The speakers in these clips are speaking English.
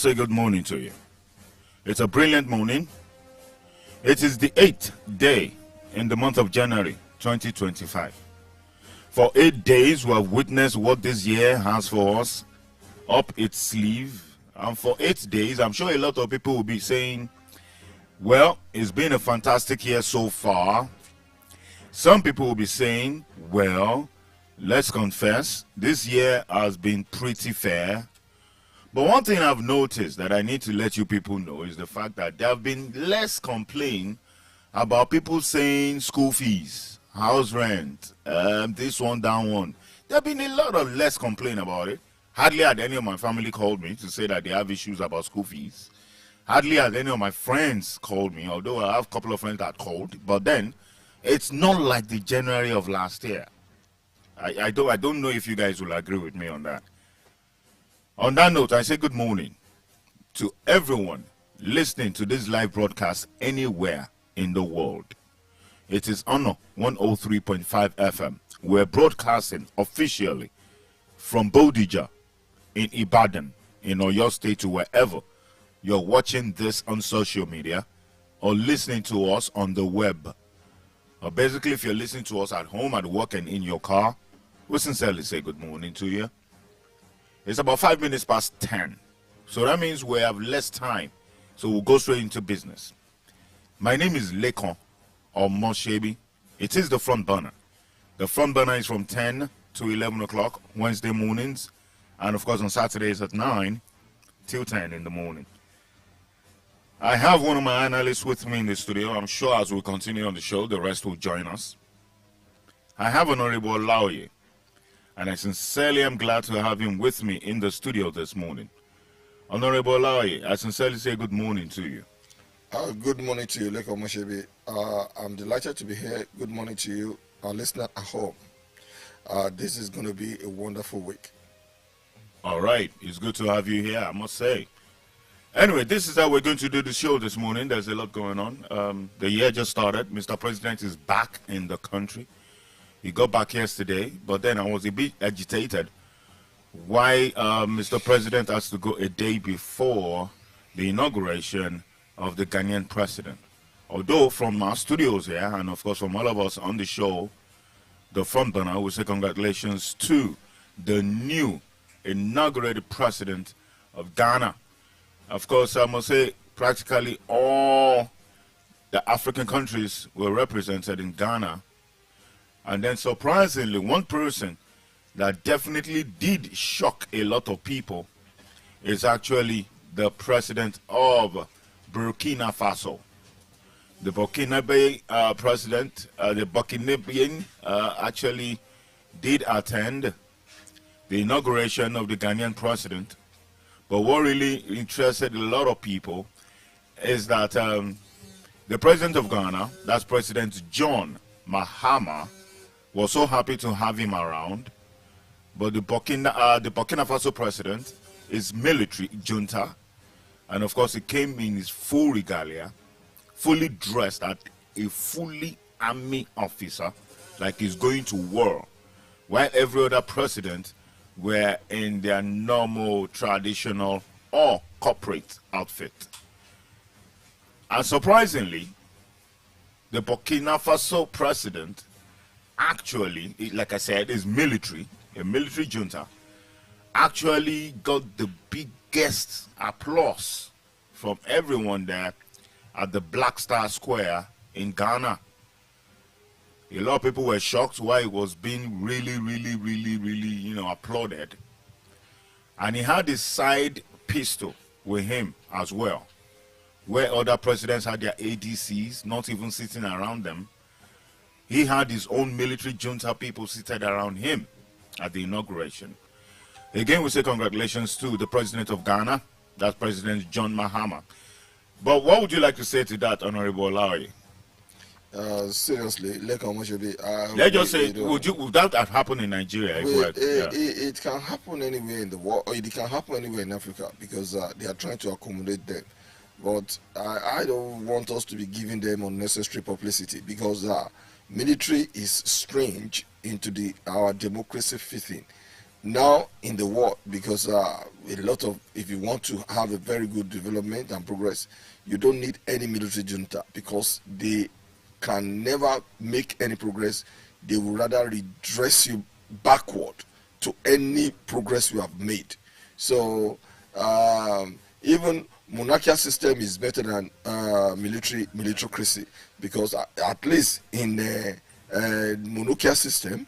must say good morning to you. It's a brilliant morning. It is the 8th day in the month of January 2025. For 8 days, we have witnessed what this year has for us up its sleeve. And for 8 days, I'm sure a lot of people will be saying, well, it's been a fantastic year so far. Some people will be saying, well, let's confess, this year has been pretty fair. But one thing I've noticed that I need to let you people know is the fact that there have been less complaint about people saying school fees, house rent, this one, that one. There have been a lot of less complaint about it. Hardly had any of my family called me to say that they have issues about school fees. Hardly had any of my friends called me, although I have a couple of friends that called. But then, it's not like the January of last year. I don't know if you guys will agree with me on that. On that note, I say good morning to everyone listening to this live broadcast anywhere in the world. It is Honor 103.5 FM. We're broadcasting officially from Bodija in Ibadan, in Oyo State, to wherever you're watching this on social media or listening to us on the web. Or basically, if you're listening to us at home, at work, and in your car, we sincerely say good morning to you. It's about 5 minutes past 10. So that means we have less time. So we'll go straight into business. My name is Lekon or Moshebi. It is the front burner. The front burner is from 10 to 11 o'clock Wednesday mornings. And of course on Saturdays at 9 till 10 in the morning. I have one of my analysts with me in the studio. I'm sure as we continue on the show, the rest will join us. I have Honorable Laoye. And I sincerely am glad to have him with me in the studio this morning. Honorable Laoye, I sincerely say good morning to you. Good morning to you, Leko Moshebi. I'm delighted to be here. Good morning to you, our listener at home. This is going to be a wonderful week. All right. It's good to have you here, I must say. Anyway, this is how we're going to do the show this morning. There's a lot going on. The year just started. Mr. President is back in the country. He got back yesterday, but then I was a bit agitated why Mr. President has to go a day before the inauguration of the Ghanaian president. Although from our studios here, and of course from all of us on the show, the front burner will say congratulations to the new inaugurated president of Ghana. Of course, I must say practically all the African countries were represented in Ghana. And then surprisingly, one person that definitely did shock a lot of people is actually the president of Burkina Faso. The Burkinabe president, the Burkinabean actually did attend the inauguration of the Ghanaian president. But what really interested a lot of people is that the president of Ghana, that's President John Mahama, was so happy to have him around, but the Burkina Faso president is military junta, and of course he came in his full regalia, fully dressed as a fully army officer, like he's going to war, while every other president were in their normal, traditional, or corporate outfit. And surprisingly, the Burkina Faso president actually, like I said, is military, a military junta, actually got the biggest applause from everyone there at the Black Star Square in Ghana. A lot of people were shocked why it was being really, applauded. And he had his side pistol with him as well, where other presidents had their ADCs, not even sitting around them. He had his own military junta people seated around him at the inauguration. Again, we say congratulations to the president of Ghana, that's President John Mahama. But what would you like to say to that, Honorable Olaoye? Seriously, let's just say, would that have happened in Nigeria? It can happen anywhere in the world, or it can happen anywhere in Africa, because they are trying to accommodate them. But I don't want us to be giving them unnecessary publicity, because military is strange into our democracy fitting. now in the world, because a lot of, if you want to have a very good development and progress, you don't need any military junta, because they can never make any progress. They will rather redress you backward to any progress you have made. So even monarchical system is better than militarycracy, because at least in the monarchical system,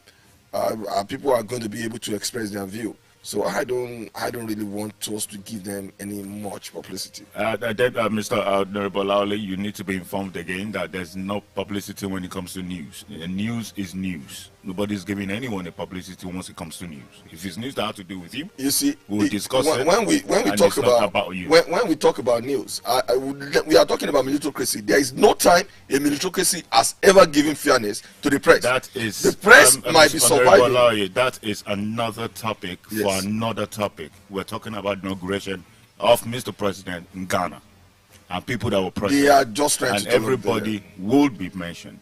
people are going to be able to express their view. So I don't really want us to give them any much publicity. Mr. Honorable, you need to be informed again that there's no publicity when it comes to news. News is news. Nobody's giving anyone a publicity once it comes to news. If it's news that has to do with you, see, we'll discuss it. When we talk about you. When we talk about news, we are talking about militarycracy. There is no time a militarycracy has ever given fairness to the press. That is the press might be surviving. That is another topic. Yes. For another topic. We're talking about inauguration of Mr. President in Ghana, and people that were present. They are just trying and to everybody would be mentioned.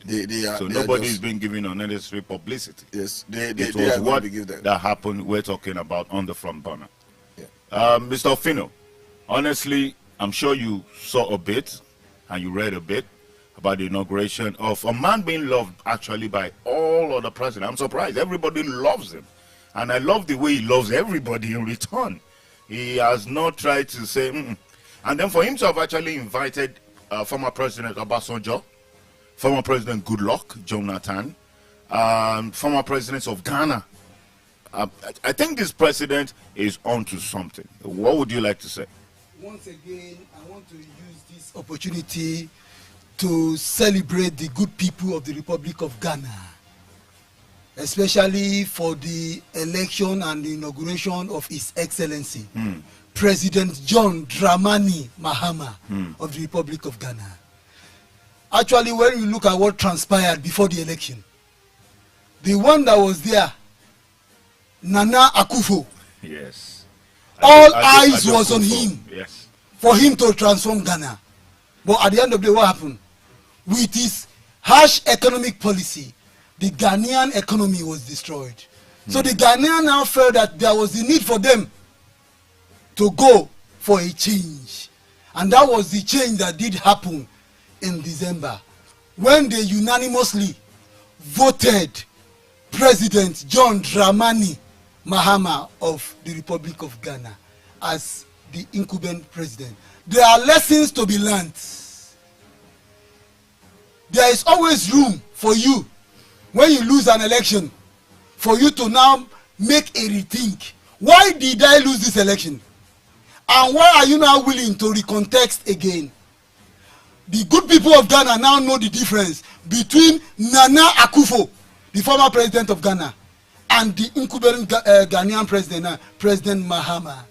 So nobody is being given unnecessary publicity. Yes, it was what that happened. We're talking about on the front burner. Yeah. Mr. Fino, honestly, I'm sure you saw a bit and you read a bit about the inauguration of a man being loved actually by all other presidents. I'm surprised. Everybody loves him. And I love the way he loves everybody in return. He has not tried to say, And then for him to have actually invited former President Obasanjo, former President Goodluck Jonathan, former presidents of Ghana. I think this president is onto something. What would you like to say? Once again, I want to use this opportunity to celebrate the good people of the Republic of Ghana, especially for the election and the inauguration of His Excellency, President John Dramani Mahama of the Republic of Ghana. Actually, when you look at what transpired before the election, the one that was there, Nana Akufo, yes, all eyes was on him, yes, for him to transform Ghana. But at the end of the day, what happened? With his harsh economic policy, the Ghanaian economy was destroyed. So the Ghanaian now felt that there was the need for them to go for a change. And that was the change that did happen in December, when they unanimously voted President John Dramani Mahama of the Republic of Ghana as the incumbent president. There are lessons to be learned. There is always room for you, when you lose an election, for you to now make a rethink. Why did I lose this election? And why are you now willing to recontext again? The good people of Ghana now know the difference between Nana Akufo, the former president of Ghana, and the incumbent Ghanaian president, President Mahama.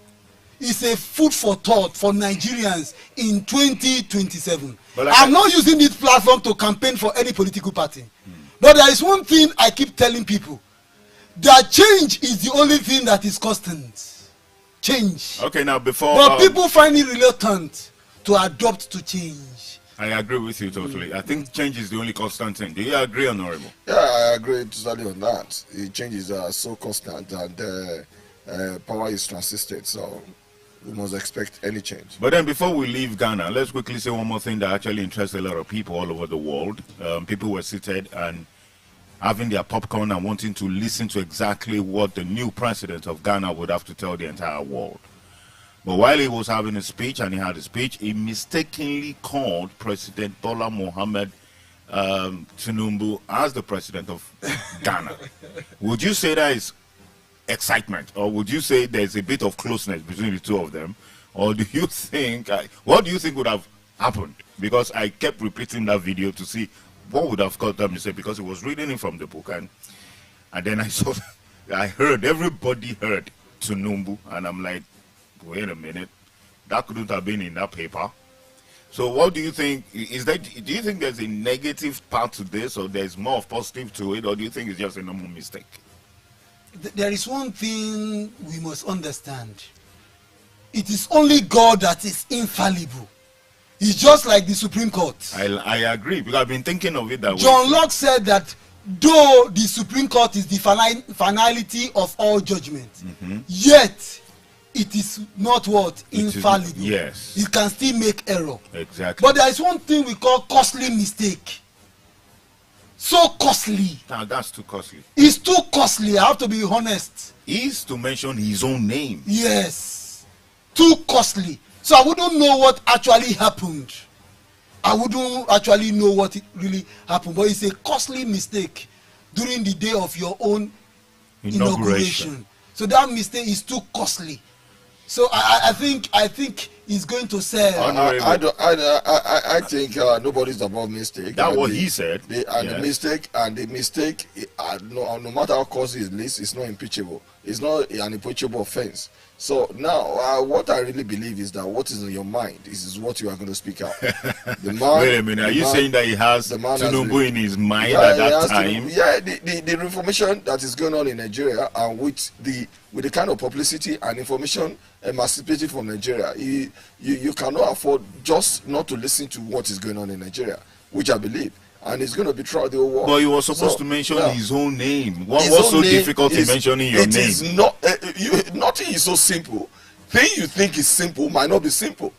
It's a food for thought for Nigerians in 2027. I'm not using this platform to campaign for any political party. But there is one thing I keep telling people, that change is the only thing that is constant. Change. Okay, now before... But people find it reluctant to adopt to change. I agree with you totally. I think change is the only constant thing. Do you agree, Honorable? Yeah, I agree totally on that. The changes are so constant and power is transisted, so we must expect any change. But then before we leave Ghana, let's quickly say one more thing that actually interests a lot of people all over the world. People were seated and having their popcorn and wanting to listen to exactly what the new president of Ghana would have to tell the entire world. But while he was having a speech, and he had a speech, he mistakenly called President Bola Mohammed Tinubu as the president of Ghana. Would you say that is excitement, or would you say there's a bit of closeness between the two of them, or do you think what do you think would have happened? Because I kept repeating that video to see what would have caused them to say, because he was reading it from the book, and then I heard, everybody heard Tinubu, and I'm like, wait a minute, that couldn't have been in that paper. So what do you think? Do you think there's a negative part to this, or there's more of positive to it, or do you think it's just a normal mistake? There is one thing we must understand. It is only God that is infallible. It's just like the Supreme Court. I agree, because I've been thinking of it that way. John Locke said that though the Supreme Court is the finality of all judgments, yet it is not what infallible. Yes, it can still make error. Exactly. But there is one thing we call costly mistake. So costly. Now that's too costly. It's too costly. I have to be honest. Is to mention his own name. Yes, too costly. So I wouldn't know what actually happened. I wouldn't actually know what really happened. But it's a costly mistake during the day of your own inauguration. So that mistake is too costly. So I think he's going to say. I think nobody's above mistake. That's what he said. The mistake, no matter how costly it is, it's not impeachable. It's not an impeachable offense. So now, what I really believe is that what is in your mind is what you are going to speak out. The man, wait a minute, are you saying that he has Tinubu in his mind at that time? The reformation that is going on in Nigeria, and with the kind of publicity and information emancipated from Nigeria, you cannot afford just not to listen to what is going on in Nigeria, which I believe. And it's going to be throughout the whole world. But he was supposed to mention his own name. What's so difficult in mentioning your name? It is not. Nothing is so simple. Thing you think is simple might not be simple,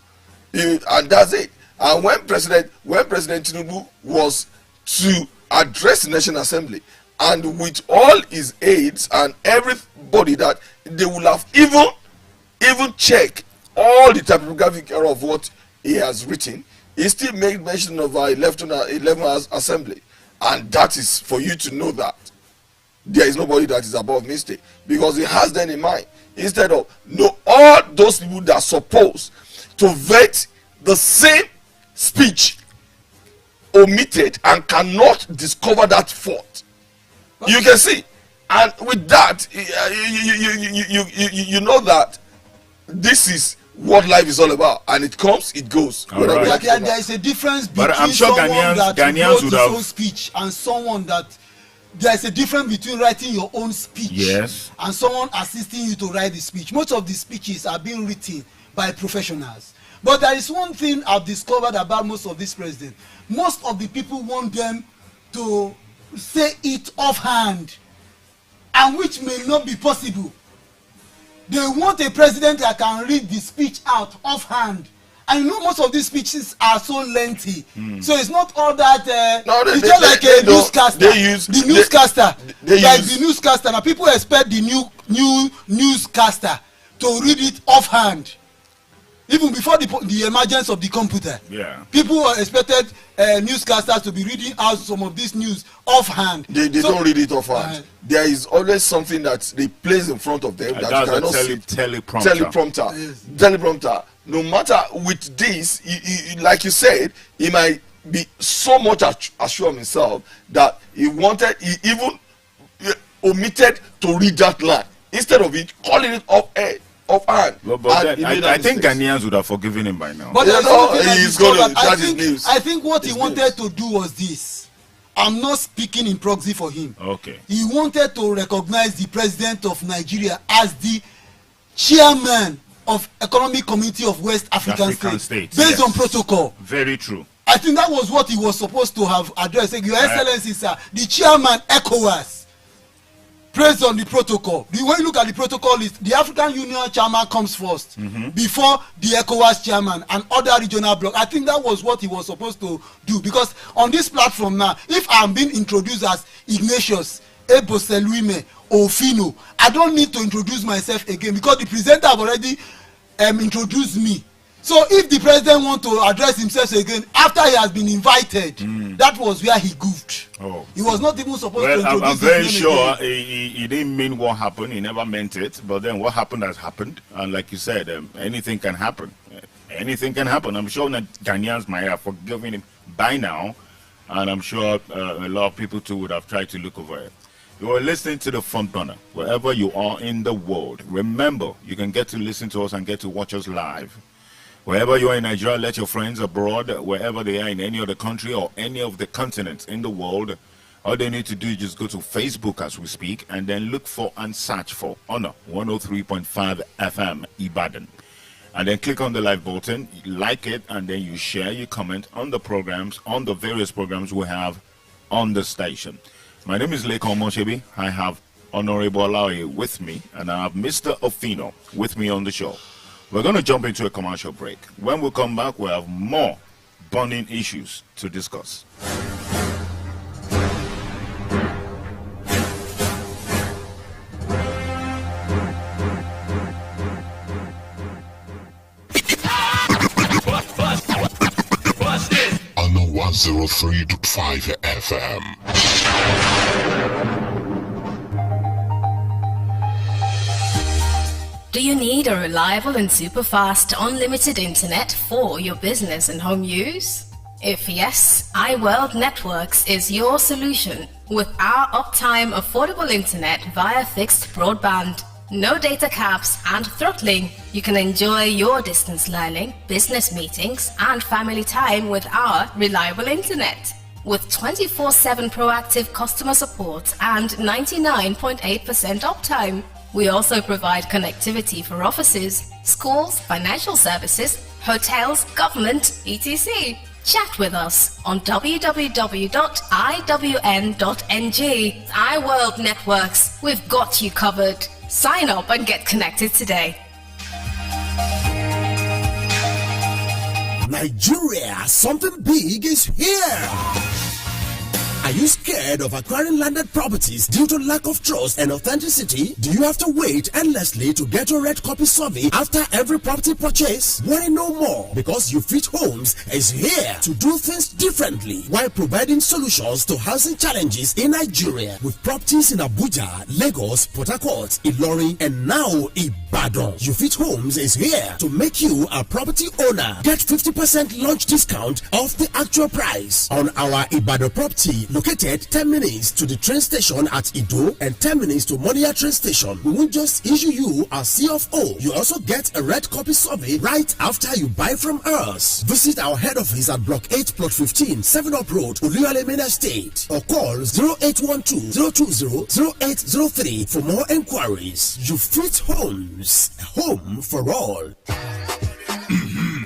and that's it. And when President Tinubu was to address the National Assembly, and with all his aides and everybody, that they will have even checked all the typographic error of what he has written, he still made mention of our 11th assembly, and that is for you to know that there is nobody that is above mistake, because he has them in mind. Instead of all those people that are supposed to vet the same speech omitted and cannot discover that fault. You can see, and with that, you know that this is what life is all about, and it comes, it goes. Right. There is a difference between someone that wrote his own speech and someone that there is a difference between writing your own speech and someone assisting you to write the speech. Most of the speeches are being written by professionals. But there is one thing I've discovered about most of these presidents. Most of the people want them to say it offhand, and which may not be possible. They want a president that can read the speech out offhand. And you know, most of these speeches are so lengthy. So it's not all that. It's just like a newscaster. The newscaster. Now people expect the new newscaster to read it offhand. Even before the emergence of the computer, people expected newscasters to be reading out some of this news offhand. They don't read it offhand. There is always something that they place in front of them that you cannot see. Teleprompter. No matter with this, like you said, he might be so much assured of himself that he even omitted to read that line instead of it calling it offhand. But I think Ghanaians would have forgiven him by now. But I think what he wanted to do was this. I'm not speaking in proxy for him. Okay. He wanted to recognize the president of Nigeria as the chairman of Economic Community of West African States based on protocol. Very true. I think that was what he was supposed to have addressed. Your Excellency, sir, the chairman ECOWAS, based on the protocol. When you look at the protocol list, the African Union chairman comes first before the ECOWAS chairman and other regional blocks. I think that was what he was supposed to do, because on this platform now, if I'm being introduced as Ignatius Eboseluime Ofino, I don't need to introduce myself again, because the presenter have already introduced me. So if the president want to address himself again after he has been invited, that was where he goofed. He was not even supposed to introduce I'm very his name sure again. he didn't mean what happened. He never meant it. But then what happened has happened. And like you said, anything can happen. Anything can happen. I'm sure that Ghanaians might have forgiven him by now. And I'm sure a lot of people too would have tried to look over it. You are listening to the Front Runner, wherever you are in the world. Remember, you can get to listen to us and get to watch us live. Wherever you are in Nigeria, let your friends abroad, wherever they are in any other country or any of the continents in the world, all they need to do is just go to Facebook as we speak and then look for and search for Honor 103.5 FM Ibadan. And then click on the like button, like it, and then you share, you comment on the programs, on the various programs we have on the station. My name is Lekon Moshebi. I have Honorable Alawi with me, and I have Mr. Ofino with me on the show. We're going to jump into a commercial break. When we come back, we have more burning issues to discuss. On 103.5 FM. Do you need a reliable and super fast unlimited internet for your business and home use? If yes, iWorld Networks is your solution with our uptime affordable internet via fixed broadband. No data caps and throttling. You can enjoy your distance learning, business meetings, and family time with our reliable internet. With 24/7 proactive customer support and 99.8% uptime. We also provide connectivity for offices, schools, financial services, hotels, government, etc. Chat with us on www.iwn.ng. iWorld Networks, we've got you covered. Sign up and get connected today. Nigeria, something big is here. Are you scared of acquiring landed properties due to lack of trust and authenticity? Do you have to wait endlessly to get your red copy survey after every property purchase? Worry no more, because You Fit Homes is here to do things differently while providing solutions to housing challenges in Nigeria. With properties in Abuja, Lagos, Port Harcourt, Ilorin, and now Ibadan, You Fit Homes is here to make you a property owner. Get 50% launch discount off the actual price on our Ibadan property, located 10 minutes to the train station at Ido and 10 minutes to Monia train station. We won't just issue you a CFO. You also get a red copy survey right after you buy from us. Visit our head office at Block 8, Plot 15, 7 Up Road, Oluyole Main Estate, or call 0812-020-0803 for more enquiries. You Fit Homes, a home for all.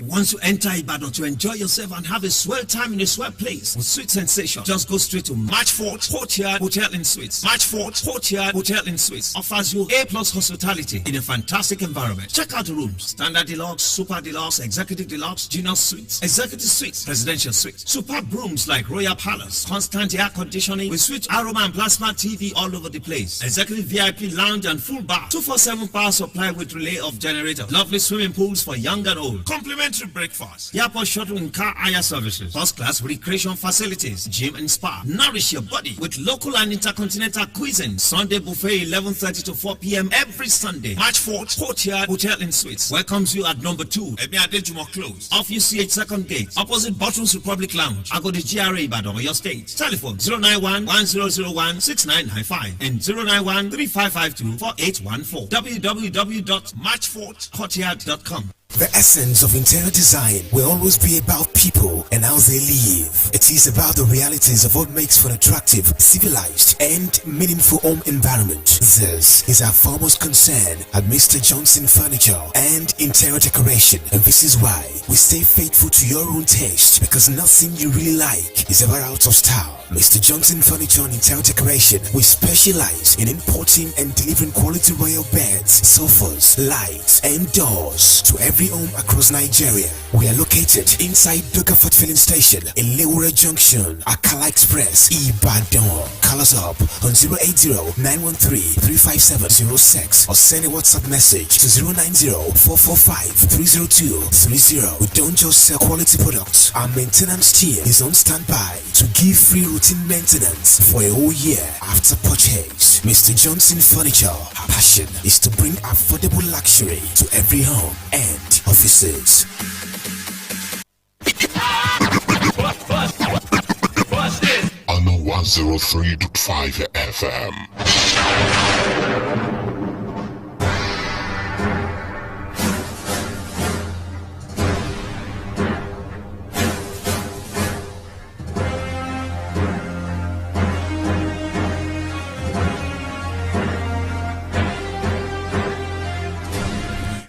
Once you enter Ibadan to enjoy yourself and have a swell time in a swell place with sweet sensation, just go straight to Matchfort Courtyard Hotel and Suites. Matchfort Courtyard Hotel and Suites offers you A+ hospitality in a fantastic environment. Check out the rooms: Standard Deluxe, Super Deluxe, Executive Deluxe, Junior Suites, Executive Suites, Presidential Suites. Superb rooms like Royal Palace, constant air conditioning with sweet aroma and plasma TV all over the place. Executive VIP lounge and full bar. 247 power supply with relay of generator. Lovely swimming pools for young and old. Complimentary breakfast, airport shuttle and car hire services, first class recreation facilities, gym and spa. Nourish your body with local and intercontinental cuisine. Sunday buffet 11:30 to 4 p.m. every Sunday. Matchfort Courtyard Hotel and Suites welcomes you at number 2 Ebiadejumo Close off UCH Second Gate, opposite Bottles Republic Lounge, Agodi GRA Ibadan, your state. Telephone 091-1001-6995 and 091-3552-4814. www.matchfortcourtyard.com. The essence of interior design will always be about people and how they live. It is about the realities of what makes for an attractive, civilized, and meaningful home environment. This is our foremost concern at Mr. Johnson Furniture and Interior Decoration. And this is why we stay faithful to your own taste, because nothing you really like is ever out of style. Mr. Johnson Furniture and Interior Decoration, we specialize in importing and delivering quality royal beds, sofas, lights, and doors to every home across Nigeria. We are located inside Dogafort Filling Station in Lewura Junction, Akala Express, Ibadan. Call us up on 080-913-35706 or send a WhatsApp message to 090-445-30230. We don't just sell quality products. Our maintenance team is on standby to give free routine maintenance for a whole year after purchase. Mr. Johnson Furniture, our passion is to bring affordable luxury to every home and offices. On 103.5 FM.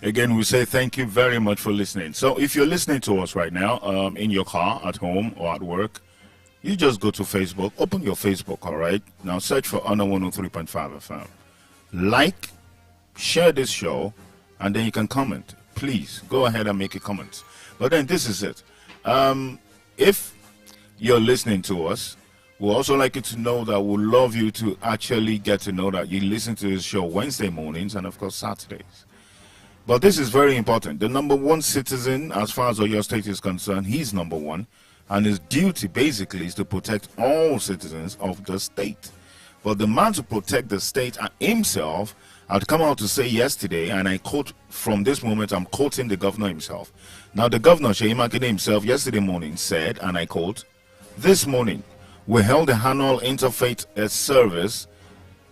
Again, we say thank you very much for listening. So if you're listening to us right now, in your car, at home, or at work, You just go to Facebook, open your Facebook, all right? Now search for Honor 103.5 FM. Like, share this show, and then you can comment. Please, go ahead and make a comment. But then this is it. If you're listening to us, we'd also like you to know that we'd love you to actually get to know that you listen to this show Wednesday mornings and, of course, Saturdays. But this is very important. The number one citizen, as far as Oyo State is concerned, he's number one. And his duty, basically, is to protect all citizens of the state. But the man to protect the state himself had come out to say yesterday, and I quote from this moment, I'm quoting the governor himself. Now, the governor, Seyi Makinde himself, yesterday morning said, and I quote, "This morning, we held the annual interfaith service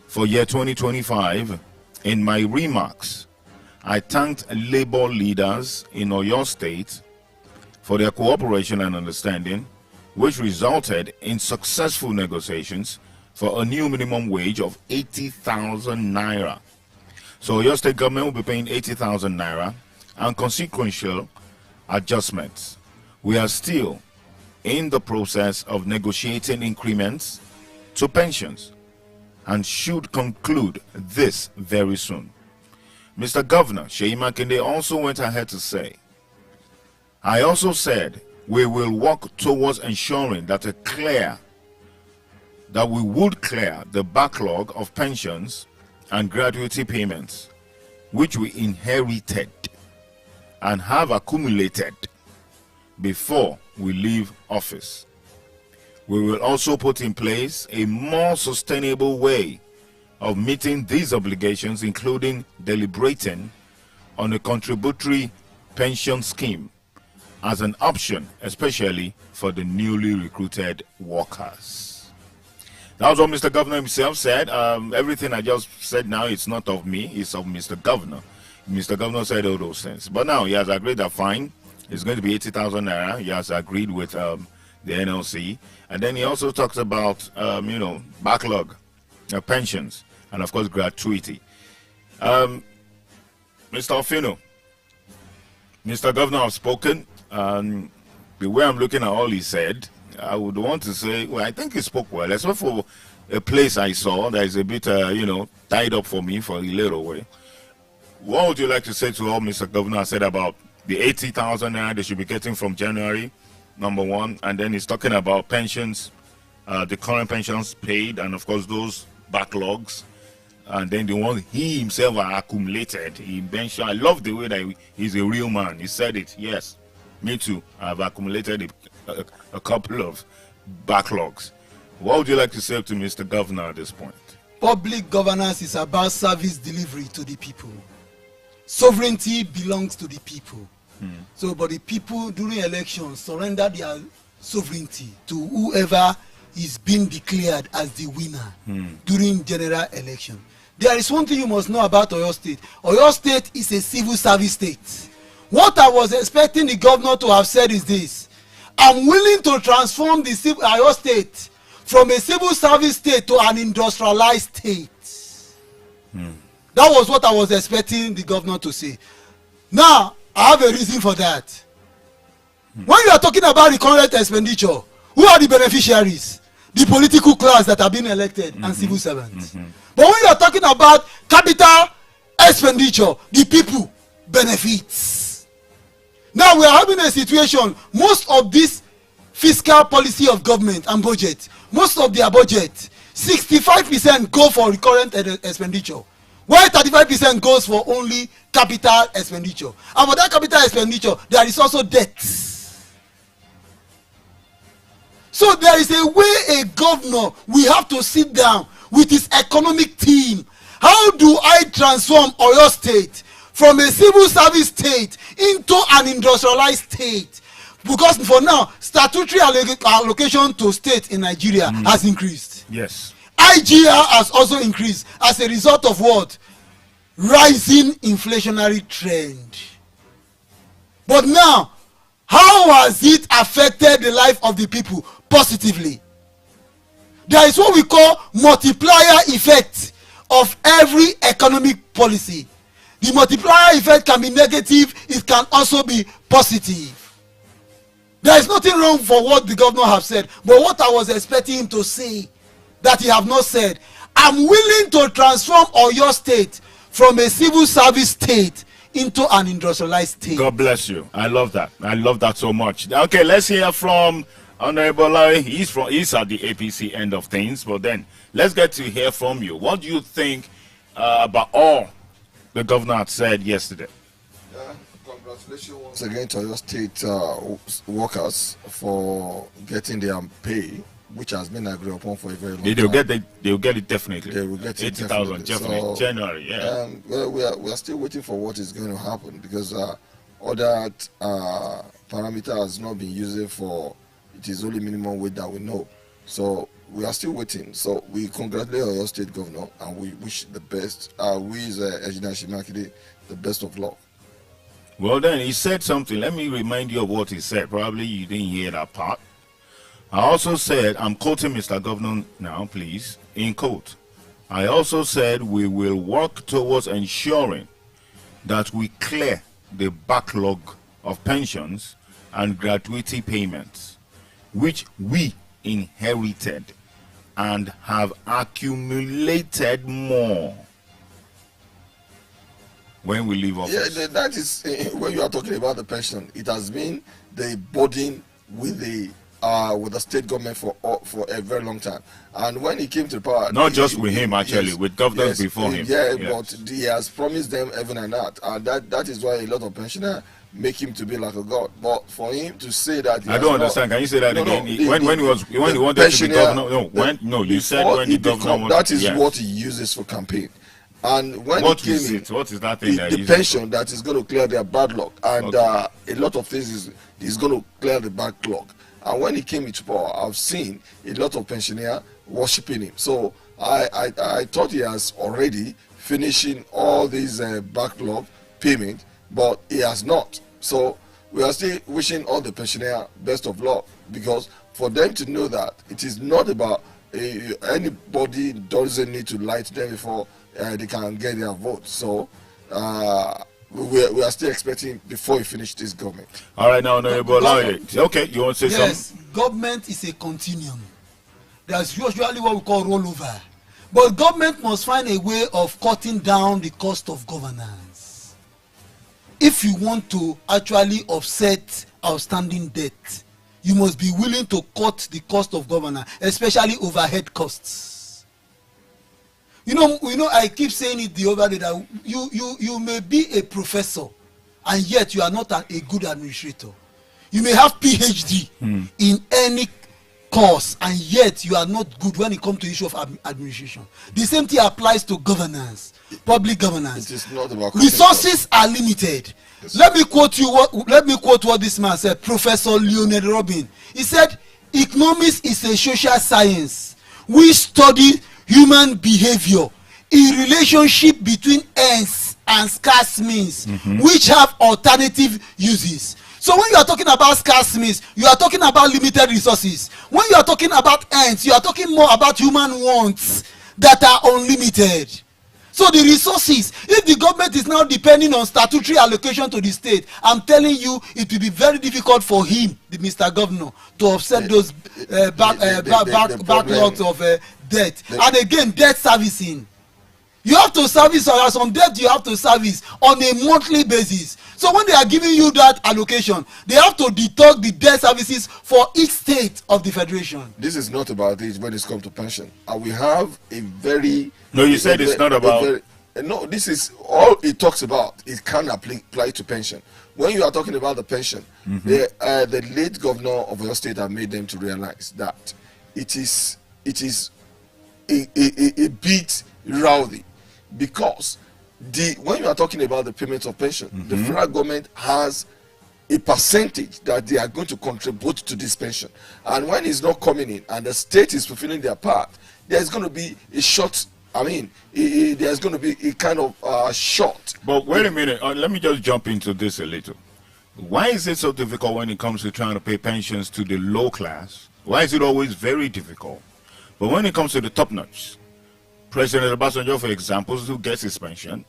for year 2025. In my remarks, I thanked labor leaders in Oyo State for their cooperation and understanding, which resulted in successful negotiations for a new minimum wage of 80,000 naira. So your state government will be paying 80,000 naira and consequential adjustments. We are still in the process of negotiating increments to pensions and should conclude this very soon." Mr. Governor Seyi Makinde also went ahead to say, "I also said we will work towards ensuring that we would clear the backlog of pensions and gratuity payments which we inherited and have accumulated before we leave office. We will also put in place a more sustainable way of meeting these obligations, including deliberating on a contributory pension scheme as an option, especially for the newly recruited workers." That was what Mr. Governor himself said. Everything I just said now, it's not of me, it's of Mr. Governor. Mr. Governor said all those things. But now he has agreed that fine, it's going to be 80,000 naira. He has agreed with the NLC. And then he also talks about, backlog, pensions, and of course gratuity. Mr. Ofino, Mr. Governor has spoken. The way I'm looking at all he said, I would want to say, well, I think he spoke well, except for a place I saw that is a bit, tied up for me for a little way. What would you like to say to all Mr. Governor said about the 80,000 naira they should be getting from January, number one, and then he's talking about pensions, the current pensions paid, and of course those backlogs, and then the one he himself accumulated. He mentioned, I love the way that he's a real man. He said it, yes, me too. I've accumulated a couple of backlogs. What would you like to say to Mr. Governor at this point? Public governance is about service delivery to the people. Sovereignty belongs to the people. So, but the people during elections surrender their sovereignty to whoever is being declared as the winner during general election. There is one thing you must know about Oyo State. Oyo State is a civil service state. What I was expecting the governor to have said is this: I'm willing to transform the Oyo State from a civil service state to an industrialized state. That was what I was expecting the governor to say. Now, I have a reason for that. When you are talking about recurrent expenditure, who are the beneficiaries? The political class that have been elected and civil servants. But when you are talking about capital expenditure, the people benefits. Now we are having a situation, most of this fiscal policy of government and budget, most of their budget, 65% go for recurrent expenditure, while 35% goes for only capital expenditure. And for that capital expenditure, there is also debt. So there is a way a governor will have to sit down with his economic team. How do I transform Oyo State from a civil service state into an industrialized state? Because for now, statutory allocation to state in Nigeria has increased. Yes. IGR has also increased as a result of what? Rising inflationary trend. But now, how has it affected the life of the people positively? There is what we call multiplier effect of every economic policy. The multiplier effect can be negative, it can also be positive. There is nothing wrong for what the governor have said, but what I was expecting him to say that he have not said, I'm willing to transform Oyo State from a civil service state into an industrialized state. God bless you. I love that. I love that so much. Okay, let's hear from Honorable Larry. He's at the APC end of things, but then let's get to hear from you. What do you think about all the governor had said yesterday? Congratulations once again to your state workers for getting their pay, which has been agreed upon for a very long time. They'll get it definitely. They will get it 80,000 definitely. So, January, yeah. Well, we are still waiting for what is going to happen, because other parameter has not been used for. It is only minimum wage that we know. So we are still waiting. So we congratulate our state governor, and we wish the best. We as Ejina Shimakide, the best of luck. Well, then he said something. Let me remind you of what he said. Probably you didn't hear that part. I also said, I'm quoting Mr. Governor now, please, in quote. I also said we will work towards ensuring that we clear the backlog of pensions and gratuity payments, which we inherited and have accumulated more when we leave office. Yeah, that is when you are talking about the pension. It has been the burden with the state government for a very long time, and when he came to power, not just with him actually, yes, with governors before him. Yeah, yes. But he has promised them heaven and earth, and that is why a lot of pensioners make him to be like a god. But for him to say that, I don't understand. Can you say that again? When he wanted to be governor, you said when the governor that is what he uses for campaign. And when what he came is it? What is that thing? The pension that is going to clear their bad luck, and a lot of things is going to clear the backlog. And when he came into power, I've seen a lot of pensioners worshiping him. So I thought he has already finishing all these backlog payment, but he has not. So we are still wishing all the pensioners best of luck, because for them to know that it is not about anybody doesn't need to lie to them before they can get their vote. So we are still expecting before we finish this government. All right, now, Honorable okay, you want to say something? Yes, government is a continuum. There's usually what we call rollover. But government must find a way of cutting down the cost of governance. If you want to actually offset outstanding debt, you must be willing to cut the cost of governance, especially overhead costs. You know, I keep saying it the other day that you may be a professor, and yet you are not a good administrator. You may have PhD in any course, and yet you are not good when it comes to the issue of administration. The same thing applies to governance, public governance. It is not about resources are limited. Yes. Let me quote what this man said, Professor Leonard Robin. He said, economics is a social science. We study human behavior in relationship between ends and scarce means, which have alternative uses. So when you are talking about scarce means, you are talking about limited resources. When you are talking about ends, you are talking more about human wants that are unlimited. So the resources, if the government is now depending on statutory allocation to the state, I'm telling you, it will be very difficult for him, the Mr. Governor, to offset those backlogs of debt. And again, debt servicing. You have to service, or some debt you have to service on a monthly basis. So when they are giving you that allocation, they have to deduct the debt services for each state of the federation. This is not about it when it's come to pension. We have a very... No, you said it's not about... No, this is all it talks about. It can apply to pension. When you are talking about the pension, the late governor of your state have made them to realize that it is a bit rowdy, because when you are talking about the payment of pension, the federal government has a percentage that they are going to contribute to this pension, and when it's not coming in and the state is fulfilling their part, there's going to be a short. There's going to be a kind of short. But wait a minute, let me just jump into this a little. Why is it so difficult when it comes to trying to pay pensions to the low class? Why is it always very difficult? But when it comes to the top notch, President Obasanjo, for example, who gets his pension,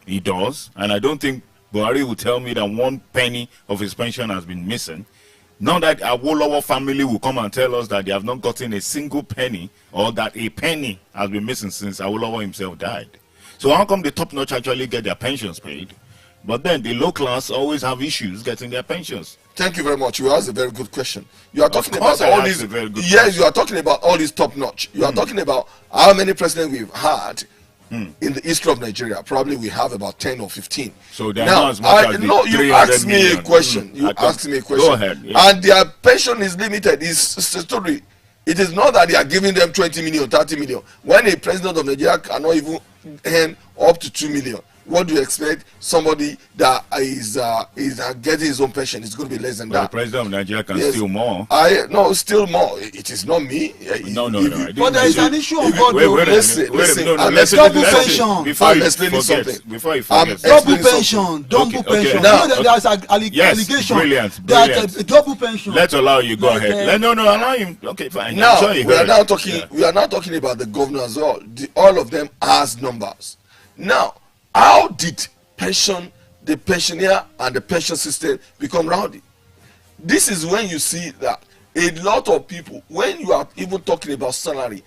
he does, and I don't think Buhari will tell me that one penny of his pension has been missing. Not that Awolowo family will come and tell us that they have not gotten a single penny or that a penny has been missing since Awolowo himself died. So how come the top notch actually get their pensions paid, but then the low class always have issues getting their pensions? Thank you very much. You asked a very good question. You are talking course about I all asked these. a very good Yes, question. you are talking about all these top notch. You are talking about how many presidents we've had in the history of Nigeria. Probably we have about 10 or 15. So they are now, not as much as the no, you 300 asked me a million. question. You asked me a question. Go ahead. Yeah. And their pension is limited. It's statutory. It is not that they are giving them 20 million, 30 million. When a president of Nigeria cannot even earn up to 2 million, what do you expect somebody that is getting his own pension is going to be less than Well, that? the president of Nigeria can Yes. steal more. No, still more. It is not me. No. But there is an issue of God. Wait a minute. Listen, listen, No, I'm let's explaining let's- something. Before I'm you explaining forget, something. before you I'm forget. Double explaining pension, double Okay, pension. now- You know that there is an Yes, allegation brilliant. that double pension. Let's allow you. Go Like, ahead. No, allow him. Okay, fine. Now I'm sure you we are heard. now talking. Yeah. We are now talking about the governor as well. All of them has numbers. Now, how did the pensioner and the pension system become rowdy? This is when you see that a lot of people, when you are even talking about salary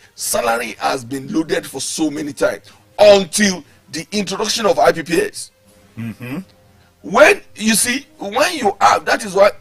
has been loaded for so many times until the introduction of IPPS. When you have, that is why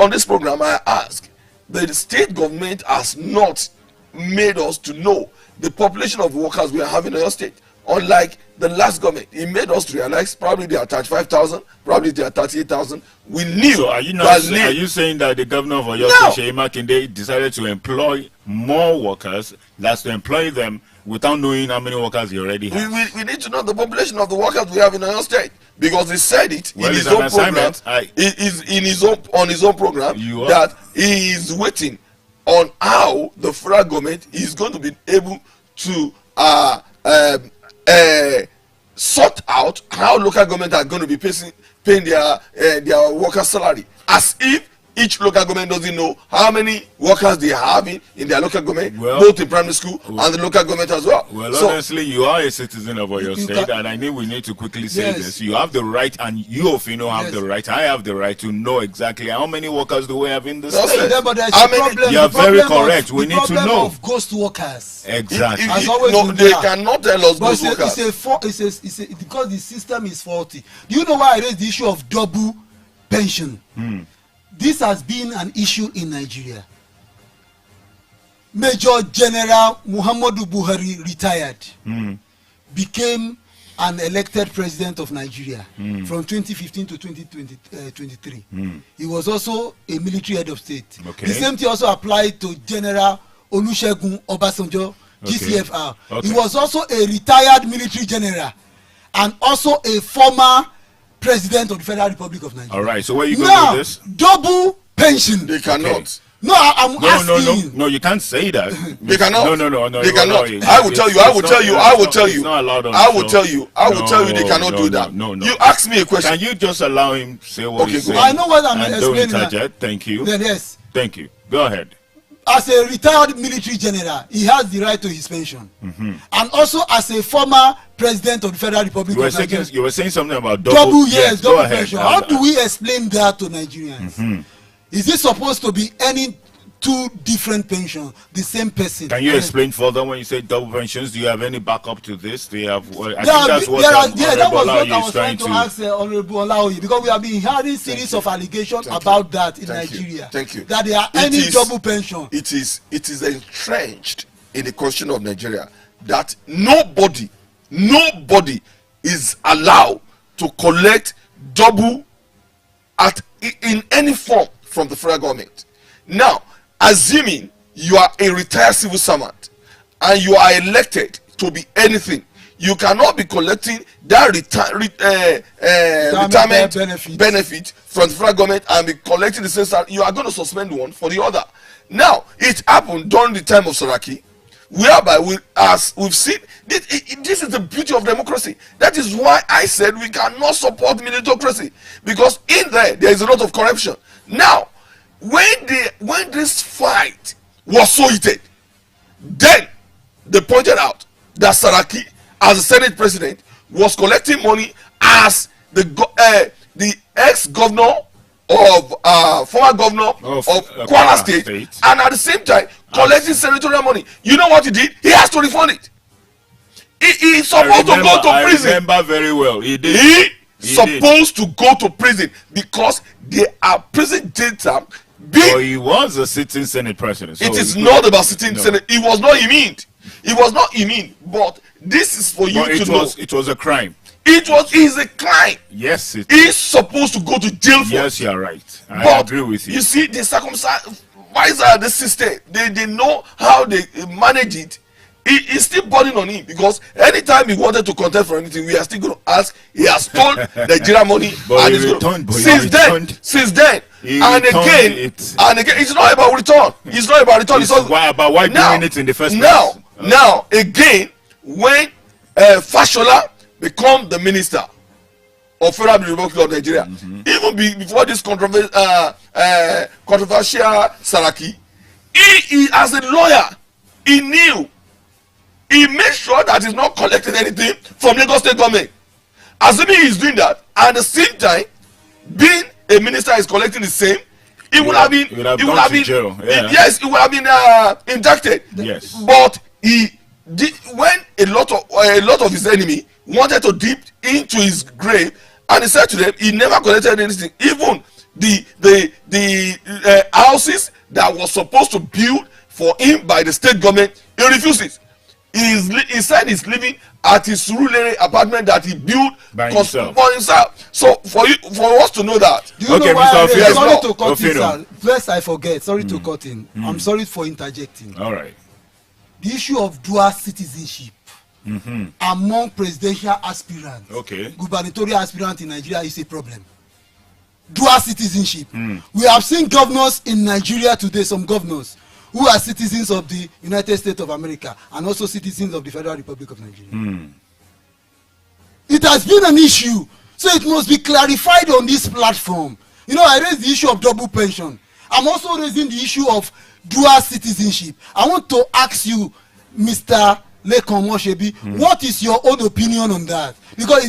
on this program I ask, the state government has not made us to know the population of workers we are having in your state. Unlike the last government, it made us realize probably there are 35,000, probably there are 38,000. We knew. So are you saying that the governor of Oyo State, Seyi Makinde, decided to employ more workers, that's to employ them without knowing how many workers he already has? We need to know the population of the workers we have in our state, because he said it Well, in it's his an own program. assignment. On his own program You are- that he is waiting on how the federal government is going to be able to sort out how local government are going to be paying their workers' salary, as if each local government doesn't know how many workers they are having in their local government, both in primary school and the local government as well. Well, So, honestly, you are a citizen of Oyo State, and I think we need to quickly say Yes. this. You have the right, and you, Ofino, have Yes. the right. I have the right to know exactly how many workers do we have in the That's state. it. Yeah, but there's How a many- problem. You are the problem very correct. We the need to problem know. of ghost workers. Exactly. Has always no, been they there. cannot tell us But those workers. because the system is faulty. Do you know why I raised the issue of double pension? This has been an issue in Nigeria. Major General Muhammadu Buhari retired, became an elected president of Nigeria from 2015 to 2023. He was also a military head of state. Okay. The same thing also applied to General Olusegun Obasanjo, GCFR. Okay. He was also a retired military general and also a former president of the Federal Republic of Nigeria. All right. So where you going Now, with this? double pension. They cannot. No, I'm asking. No, you can't say that. They cannot. No. They cannot. No, I will tell you. I will it's tell not- you. I will it's tell not- you. It's not allowed on I the will show. tell you. I will tell you they cannot No, do that. No. You ask me a question. Can you just allow him to say what Okay, he's go. saying? I know what I'm and explaining Don't now. interject. Thank you. Then yes, Thank you. Go ahead. as a retired military general, he has the right to his pension, and also as a former president of the Federal Republic of Nigeria. You were saying something about Double, yes, double go ahead. pension. How do we explain that to Nigerians? Is it supposed to be any two different pensions, the same person? Can you explain further when you say double pensions? Do you have any backup to this? Do you have? Well, I think That that's what was what I Olaoye was is trying to ask Honorable Olaoye, because we have been hearing series of allegations about that in Thank you. Nigeria. Thank you. That there are It any is- double pension. It is entrenched in the constitution of Nigeria that nobody is allowed to collect double in any form from the federal government. Now, assuming you are a retired civil servant and you are elected to be anything, you cannot be collecting that retirement benefit from the federal government and be collecting the same salary. You are going to suspend one for the other. Now, it happened during the time of Saraki, whereby we've seen this is the beauty of democracy. That is why I said we cannot support militocracy, because in there is a lot of corruption. Now, when this fight was so heated, then they pointed out that Saraki, as the Senate president, was collecting money as the ex-governor of former governor of Kwara State, and at the same time collecting senatorial money. You know what he did? He has to refund it. He's supposed to go to prison. I remember very well. He did. He's supposed to go to prison because they are prison data. Well, he was a sitting Senate president. So it is not about sitting Senate. It was not immune. It was not immune. But this is for you to know. It was a crime. Is a crime. Yes, it is supposed to go to jail for. Yes, you are right. I agree with you. You see, the circumstances, the system, they know how they manage it. It's still burning on him because anytime he wanted to contest for anything, we are still going to ask. He has stolen Nigerian money, and since then, and again, it's not about return. It's not about return. Why doing it in the first place? Now, again, when Fashola become the minister of Federal Republic of Nigeria, even before this controversial Saraki, he as a lawyer, he knew. He made sure that he's not collecting anything from Lagos State government. Assuming he's doing that, and at the same time, being a minister is collecting the same, he would have been indicted. Yes. But he did, when a lot of his enemy wanted to dip into his grave, and he said to them, he never collected anything. Even the houses that was supposed to build for him by the state government, he refuses. He said he's living at his rural apartment that he built for himself. So for us to know that. Do you know why? Sorry to cut in. First, I forget. Sorry to cut in. I'm sorry for interjecting. All right. The issue of dual citizenship among presidential aspirants, gubernatorial aspirants in Nigeria is a problem. Dual citizenship. We have seen governors in Nigeria today, some governors who are citizens of the United States of America and also citizens of the Federal Republic of Nigeria. It has been an issue, so it must be clarified on this platform. You know, I raised the issue of double pension. I'm also raising the issue of dual citizenship. I want to ask you, Mr. Lekan Moshebi, what is your own opinion on that? Because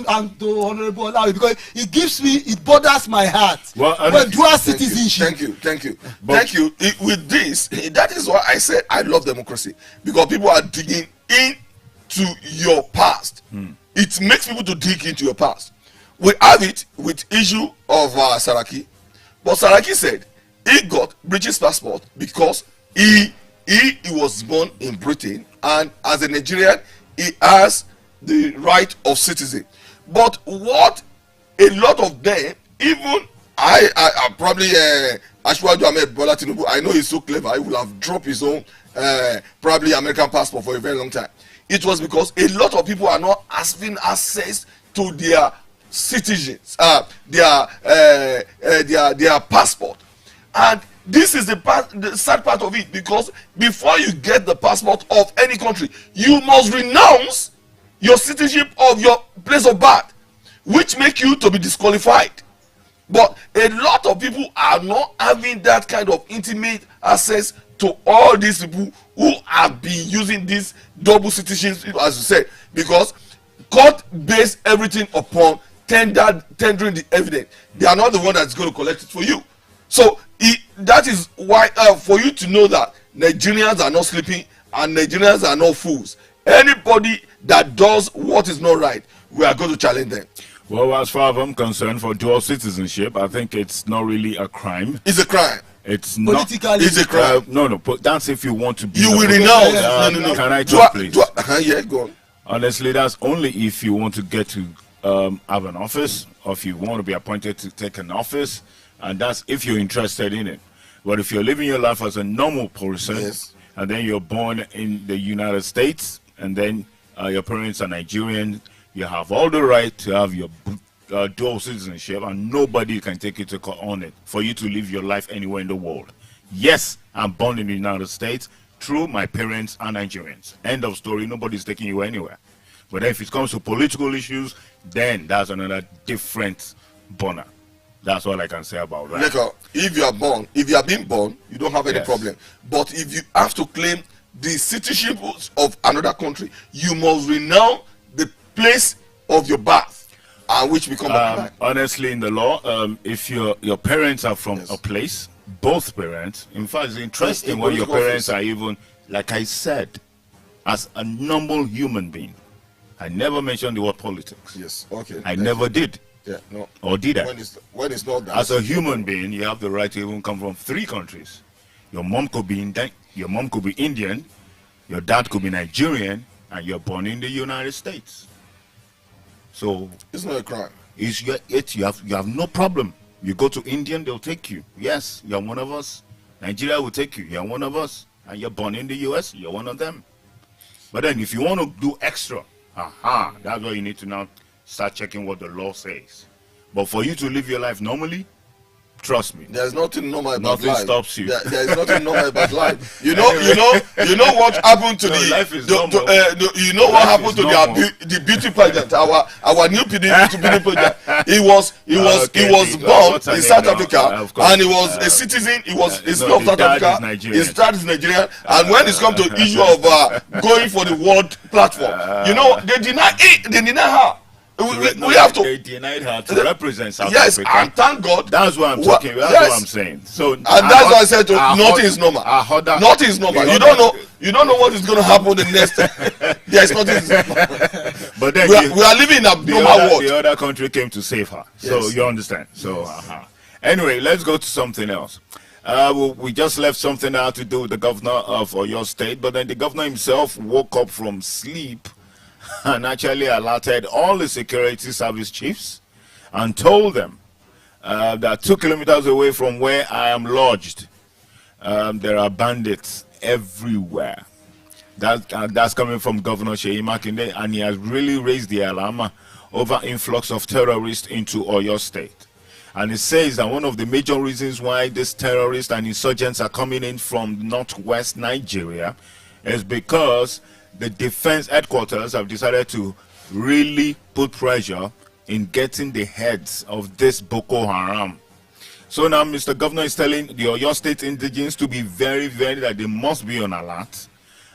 and to Honorable Alawi, because it bothers my heart. Well, dual citizenship. Thank you. With this, that is why I said I love democracy, because people are digging into your past. It makes people to dig into your past. We have it with issue of Saraki, but Saraki said he got British passport because he was born in Britain, and as a Nigerian he has the right of citizen. But what a lot of them, even I probably Ashwaju Ahmed Bola Tinubu, I know he's so clever, he will have dropped his own probably American passport for a very long time. It was because a lot of people are not having access to their citizens, their passport. And this is the sad part of it, because before you get the passport of any country, you must renounce your citizenship of your place of birth, which make you to be disqualified. But a lot of people are not having that kind of intimate access to all these people who have been using this double citizenship, as you said, because court base everything upon tendering the evidence. They are not the one that's going to collect it for you. So that is why for you to know that Nigerians are not sleeping and Nigerians are not fools. Anybody that does what is not right, we are going to challenge them. Well, as far as I'm concerned, for dual citizenship, I think it's not really a crime. It's a crime. It's politically not. It's a crime. No, but that's if you want to be. You will renounce. No. Can I talk, please? Yeah, go on. Honestly, that's only if you want to get to have an office, or if you want to be appointed to take an office, and that's if you're interested in it. But if you're living your life as a normal person, and then you're born in the United States, and then your parents are Nigerian, you have all the right to have your dual citizenship, and nobody can take you to court on it for you to live your life anywhere in the world. Yes, I'm born in the United States. True, my parents are Nigerians. End of story. Nobody's taking you anywhere. But then if it comes to political issues, then that's another different bonner. That's all I can say about that. Like, if you are being born, you don't have any problem. But if you have to claim the citizenship of another country, you must renounce the place of your birth. and which become a crime. Honestly, in the law, if your parents are from a place, both parents, in fact, it's interesting when your parents are even, like I said, as a normal human being. I never mentioned the word politics. Yes, okay. I never did. Yeah, no. Or did I? When it's not that. As a human being, you have the right to even come from 3 countries. Your mom could be Indian, your dad could be Nigerian, and you're born in the United States. So it's not a crime. You have no problem. You go to Indian, they'll take you. Yes, you're one of us. Nigeria will take you. You're one of us. And you're born in the US, you're one of them. But then if you want to do extra, that's why you need to now start checking what the law says. But for you to live your life normally, trust me, there's nothing normal about life. Nothing stops you. There's nothing normal about life. You know what happened to what happened to the beauty pageant, our new beauty pageant. He was born in South Africa, and he was a citizen. He was of South Africa. His dad is Nigerian, and when it's come to the issue of going for the world platform, they deny her. We have to. They denied her to represent South Africa. Yes, and thank God. That's what I'm talking about. That's what I'm saying. So, and that's why I said nothing is normal. Nothing is normal. You don't know what is going to happen the next. There's nothing. But then we are living in a normal world. The other country came to save her. So you understand. So anyway, let's go to something else. We just left something out to do with the governor of Oyo State, but then the governor himself woke up from sleep and actually alerted all the security service chiefs and told them that 2 kilometers away from where I am lodged, there are bandits everywhere. That's coming from Governor Seyi Makinde, and he has really raised the alarm over influx of terrorists into Oyo State. And it says that one of the major reasons why these terrorists and insurgents are coming in from northwest Nigeria is because the defense headquarters have decided to really put pressure in getting the heads of this Boko Haram. So now Mr. Governor is telling the Oyo State indigents to be very, that they must be on alert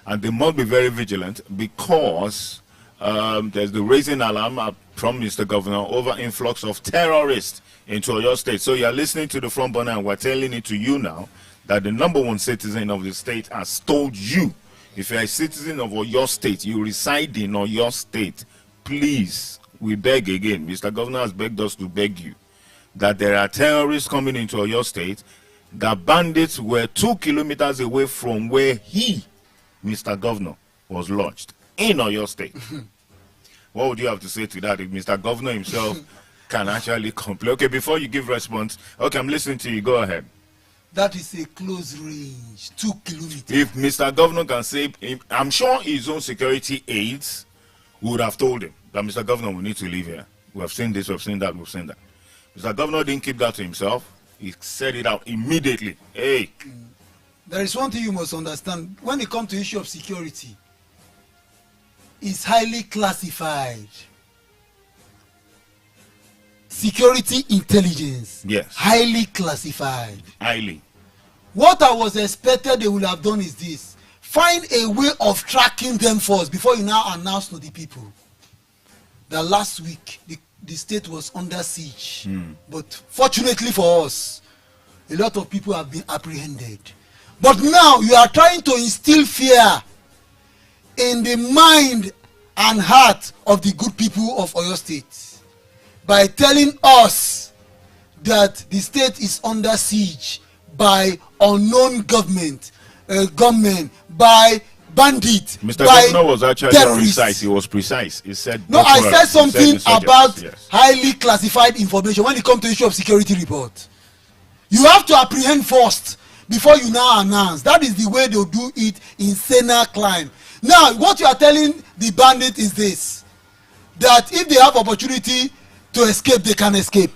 and they must be very vigilant, because there's the raising alarm from Mr. Governor over influx of terrorists into Oyo State. So you're listening to the front burner, and we're telling it to you now that the #1 citizen of the state has told you, if you're a citizen of Oyo State, you reside in Oyo State, please, we beg again, Mr. Governor has begged us to beg you, that there are terrorists coming into Oyo State, that bandits were 2 kilometers away from where he, Mr. Governor, was lodged, in Oyo State. What would you have to say to that if Mr. Governor himself can actually complain? Okay, before you give response, okay, I'm listening to you, go ahead. That is a close range, 2 kilometers. If Mr. Governor can say, I'm sure his own security aides would have told him that, Mr. Governor, we need to leave here. We have seen this, we have seen that, we have seen that. Mr. Governor didn't keep that to himself. He said it out immediately. Hey. There is one thing you must understand. When it comes to issue of security, it's highly classified. Security intelligence. Yes. Highly classified. Highly. What I was expected they would have done is this: find a way of tracking them first before you now announce to the people that last week the state was under siege. But fortunately for us, a lot of people have been apprehended. But now you are trying to instill fear in the mind and heart of the good people of Oyo State by telling us that the state is under siege by unknown gunmen, by bandits, Mr. by Governor was actually terrorists. precise. He was precise. He said no. I said something about yes, highly classified information when it comes to issue of security report. You have to apprehend first before you now announce. That is the way they'll do it in Sena climb. Now, what you are telling the bandit is this: that if they have opportunity to escape, they can escape.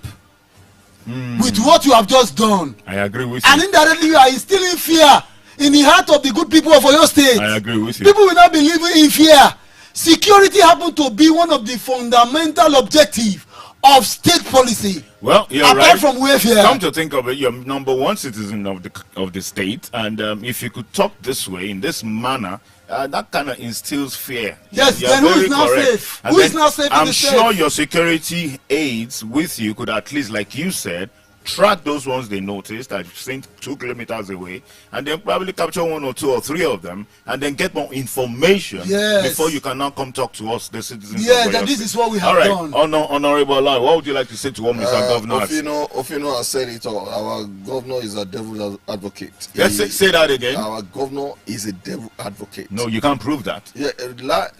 With what you have just done. I agree with you. And indirectly you are instilling fear in the heart of the good people of Oyo State. I agree with you. People will not be living in fear. Security happens to be one of the fundamental objectives of state policy. Well, you're apart right. from welfare. Come to think of it, you're number one citizen of the state, and if you could talk this way, in this manner, that kind of instills fear. Yes, You're then who very is now correct. safe? And Who is then now safe in I'm the sure state? your security aides with you could at least, like you said, track those ones they noticed that seemed 2 kilometers away, and then probably capture 1 or 2 or 3 of them, and then get more information before you can now come talk to us, the citizens. Yeah, that this is what we have all right, done. Honorable Lai, what would you like to say to what Mr. Governor has said? Ofino has said it all. Our governor is a devil advocate. Let's say that again. Our governor is a devil advocate. No, you can't prove that. Yeah,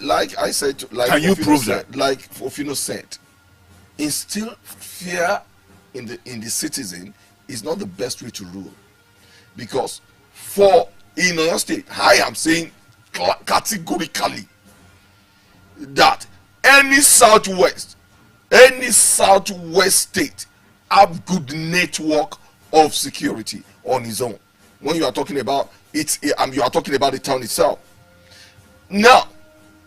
like I said, like can you Ofino prove said, that? Like Ofino said, instill fear in the citizen is not the best way to rule, because in Oyo State, I am saying categorically that any southwest state have good network of security on its own. When you are talking about it, you are talking about the town itself. Now,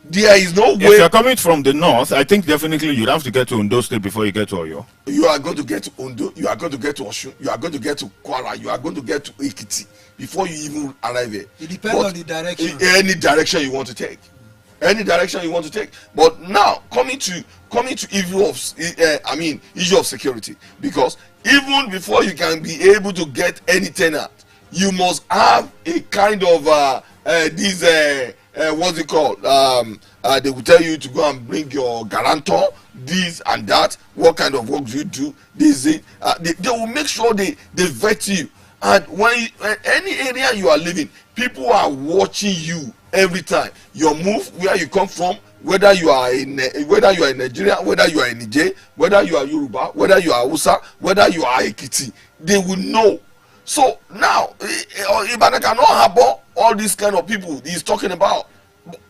there is no way. If you're coming from the north, I think definitely you'd have to get to Ondo State before you get to Oyo. You are going to get to Ondo, you are going to get to Osun, you are going to get to Kwara, you are going to get to Ekiti before you even arrive here. It depends on the direction. Any direction you want to take. Any direction you want to take. But now, coming to issue of security, because even before you can be able to get any tenant, you must have a kind of what's it called? They will tell you to go and bring your guarantor, this and that. What kind of work do you do? This is it. They will make sure they vet you. And when any area you are living, people are watching you every time. Your move, where you come from, whether you are in Nigeria, whether you are in Niger, whether you are Yoruba, whether you are Hausa, whether you are Ekiti, they will know. So now, Ibadan cannot harbor all these kind of people he's talking about.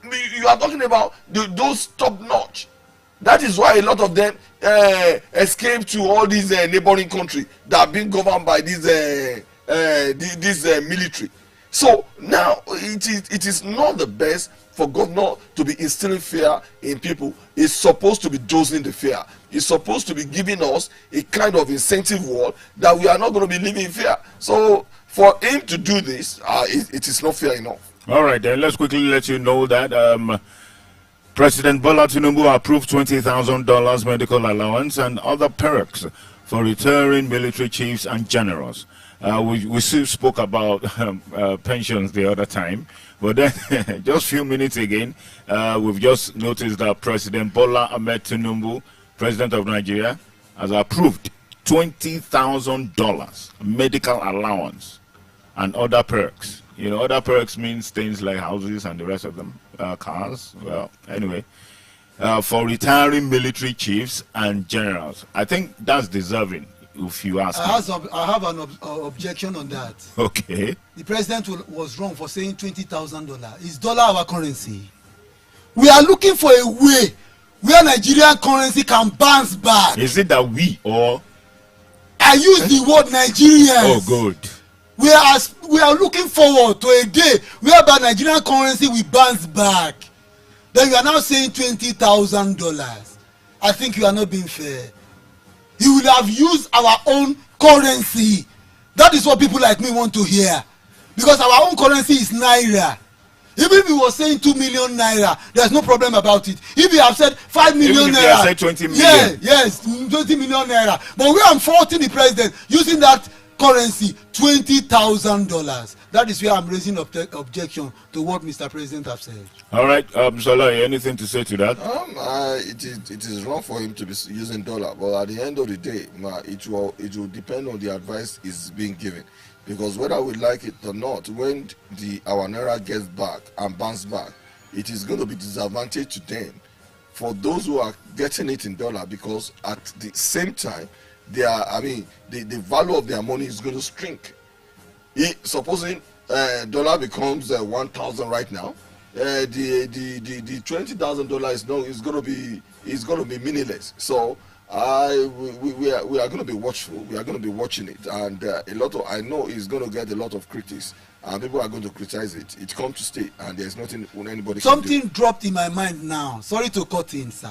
You are talking about those top notch. That is why a lot of them escape to all these neighboring countries that are being governed by this military. So now it is not the best for governor to be instilling fear in people. It's supposed to be dosing the fear. It's supposed to be giving us a kind of incentive wall that we are not going to be living in fear. So for him to do this, it is not fair enough. All right, then let's quickly let you know that President Bola Tinubu approved $20,000 medical allowance and other perks for retiring military chiefs and generals. We still spoke about pensions the other time, but then just a few minutes again, we've just noticed that President Bola Ahmed Tinubu, President of Nigeria, has approved $20,000 medical allowance and other perks. You know, other perks means things like houses and the rest of them, cars. Well, anyway, for retiring military chiefs and generals. I think that's deserving, if you ask me. I have an objection on that. Okay. The president was wrong for saying $20,000. Is dollar our currency? We are looking for a way where Nigerian currency can bounce back. Is it that we or? I use the word Nigerians. Oh, good. We are looking forward to a day whereby Nigerian currency will bounce back. Then you are now saying $20,000. I think you are not being fair. You will have used our own currency. That is what people like me want to hear, because our own currency is naira. Even if we were saying 2 million naira, there's no problem about it. If you have said 5 million Even if naira, you have said 20 million. yeah, yes, 20 million naira. But we are faulting the president using that currency, $20,000. That is where I'm raising objection to what Mr. President have said. All right, Salah, anything to say to that? It is wrong for him to be using dollar, but at the end of the day, it will depend on the advice is being given, because whether we like it or not, when our naira gets back and bounce back, it is going to be disadvantage to them for those who are getting it in dollar, because at the same time, the value of their money is going to shrink. Supposing dollar becomes 1,000 right now, the $20,000 is going to be meaningless. So we are going to be watchful. We are going to be watching it, and I know it's going to get a lot of critics, and people are going to criticize it. It comes to stay, and there's nothing anybody. Something can do. dropped in my mind now. Sorry to cut in, sir.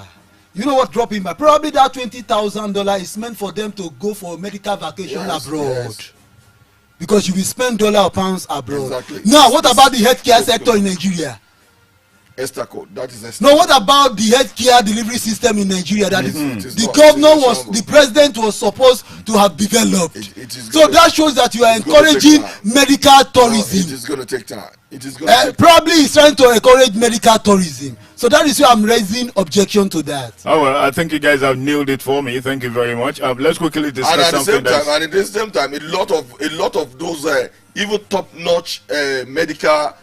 You know what dropping by? Probably that $20,000 is meant for them to go for medical vacation abroad. Yes. Because you will spend dollar or pounds abroad. Exactly. Now, what about the healthcare sector in Nigeria? Estaco, that is Estaco. No, what about the healthcare delivery system in Nigeria that the president was supposed to have developed? So that shows that you are encouraging medical tourism. It is going to take time. It is going to take probably he's trying to encourage medical tourism. So that is why I'm raising objection to that. Oh well, I think you guys have nailed it for me. Thank you very much. Let's quickly discuss something. And at the same time, a lot of those even top-notch medical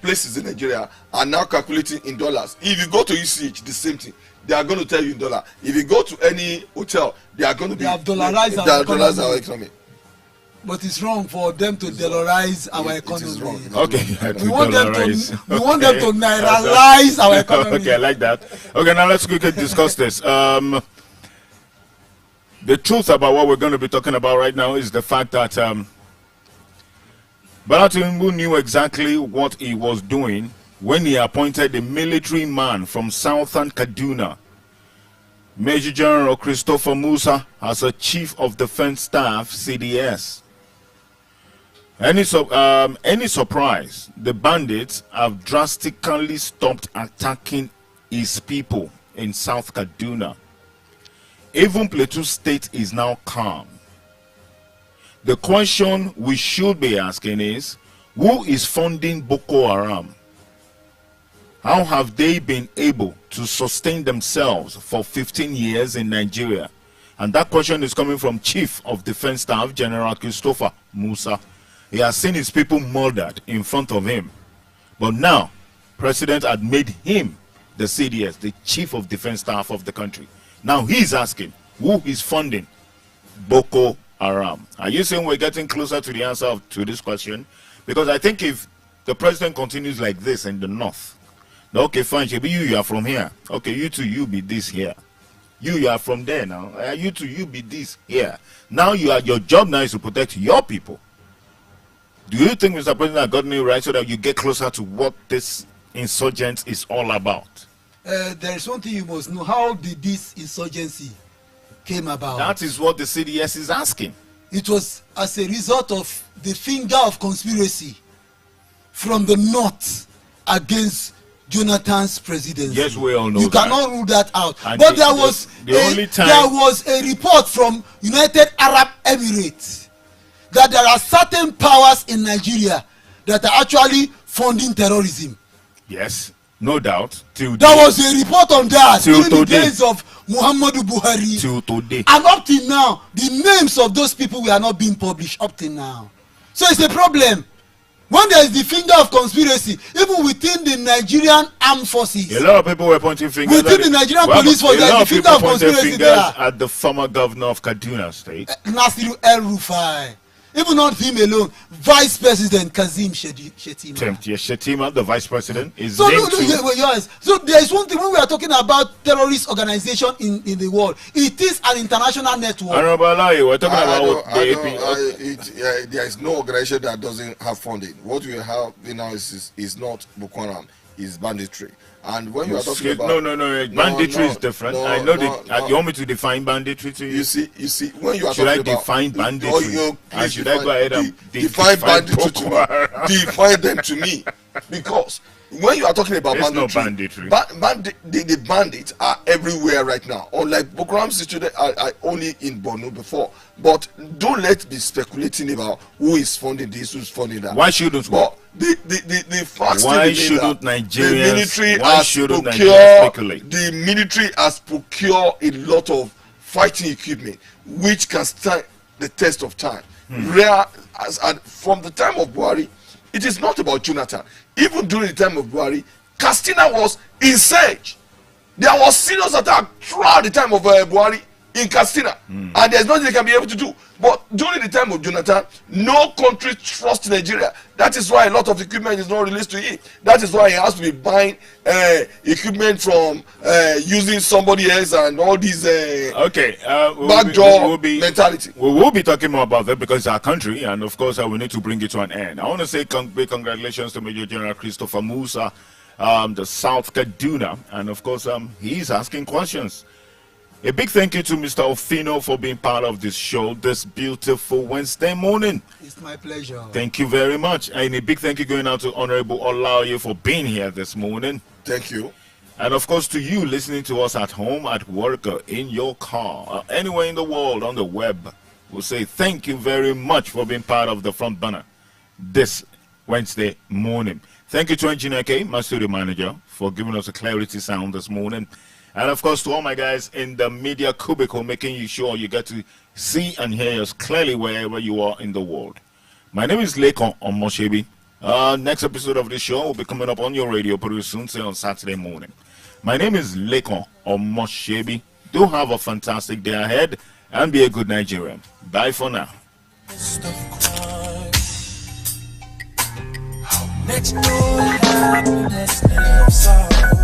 places in Nigeria are now calculating in dollars. If you go to UCH, the same thing. They are going to tell you in dollar. If you go to any hotel, they are going to have dollarized our economy. But it's wrong for them to dollarize our economy. It is wrong. Okay, we want them to nairalize our economy. Okay, I like that. Okay, now let's quickly discuss this. The truth about what we're going to be talking about right now is the fact that Bola Tinubu knew exactly what he was doing when he appointed a military man from southern Kaduna, Major General Christopher Musa, as a Chief of Defense Staff, CDS. Any surprise, the bandits have drastically stopped attacking his people in South Kaduna. Even Plateau State is now calm. The question we should be asking is, who is funding Boko Haram? How have they been able to sustain themselves for 15 years in Nigeria? And that question is coming from Chief of Defense Staff General Christopher Musa. He has seen his people murdered in front of him. But now, President had made him the CDS, the Chief of Defense Staff of the country. Now he's asking, who is funding Boko Haram? Are you saying we're getting closer to the answer to this question? Because I think if the president continues like this in the north, okay, fine, you are from here. Okay, you too, you be this here. You are from there now. You too, you be this here. Now your job now is to protect your people. Do you think Mr. President has gotten it right so that you get closer to what this insurgence is all about? There is one thing you must know. How did this insurgency came about? That is what the CDS is asking. It was as a result of the finger of conspiracy from the north against Jonathan's presidency. Yes, we all know you that. Cannot rule that out. And but there was a report from United Arab Emirates that there are certain powers in Nigeria that are actually funding terrorism. Yes, no doubt. There was a report on that during the days of Muhammadu Buhari. Till today. And up till now, the names of those people were not being published up till now. So it's a problem. When there is the finger of conspiracy, even within the Nigerian armed forces. A lot of people were pointing fingers within the Nigerian police force, there is the finger of conspiracy there. At the former governor of Kaduna State. Nasiru El-Rufai. Even not him alone, Vice President Kazim Shettima. Yes, Shettima, the Vice President, is so yes. So there is one thing when we are talking about terrorist organization in the world. It is an international network. We're talking about there is no organization that doesn't have funding. What we have now is not Boko Haram, is banditry. And when you are talking about banditry is different. I know that you want me to define banditry to you. You see, when you are should talking I define about banditry? Should I go ahead and define banditry to me? Define them to me, because when you are talking about banditry, the bandits are everywhere right now. Unlike Boko Haram situated are only in Borno before. But don't let's be speculating about who is funding this, who's funding that. Why shouldn't we? The facts why shouldn't Nigerians speculate? The military has procured a lot of fighting equipment which can stand the test of time. From the time of Buhari, it is not about Jonathan. Even during the time of Buhari, Katsina was in siege. There was serious attack throughout the time of Buhari in Katsina, and there's nothing they can be able to do. But during the time of Jonathan, no country trusts Nigeria. That is why a lot of equipment is not released to him. That is why he has to be buying equipment from using somebody else and all these backdoor mentality. We will be talking more about that because it's our country, and of course we need to bring it to an end. I want to say big congratulations to Major General Christopher Musa, the South Kaduna, and of course, he's asking questions. A big thank you to Mr. Ofino for being part of this show this beautiful Wednesday morning. It's my pleasure. Thank you very much. And a big thank you going out to Honorable Olaoye for being here this morning. Thank you. And of course to you listening to us at home, at work, in your car, anywhere in the world, on the web. We'll say thank you very much for being part of the front banner this Wednesday morning. Thank you to Engineer K, my studio manager, for giving us a clarity sound this morning. And of course to all my guys in the media cubicle, making sure you get to see and hear us clearly wherever you are in the world. My name is Lekon Omoshebi. Next episode of this show will be coming up on your radio pretty soon, say on Saturday morning. My name is Lekon Omoshebi. Do have a fantastic day ahead and be a good Nigerian. Bye for now. Next door, happiness, sorrow.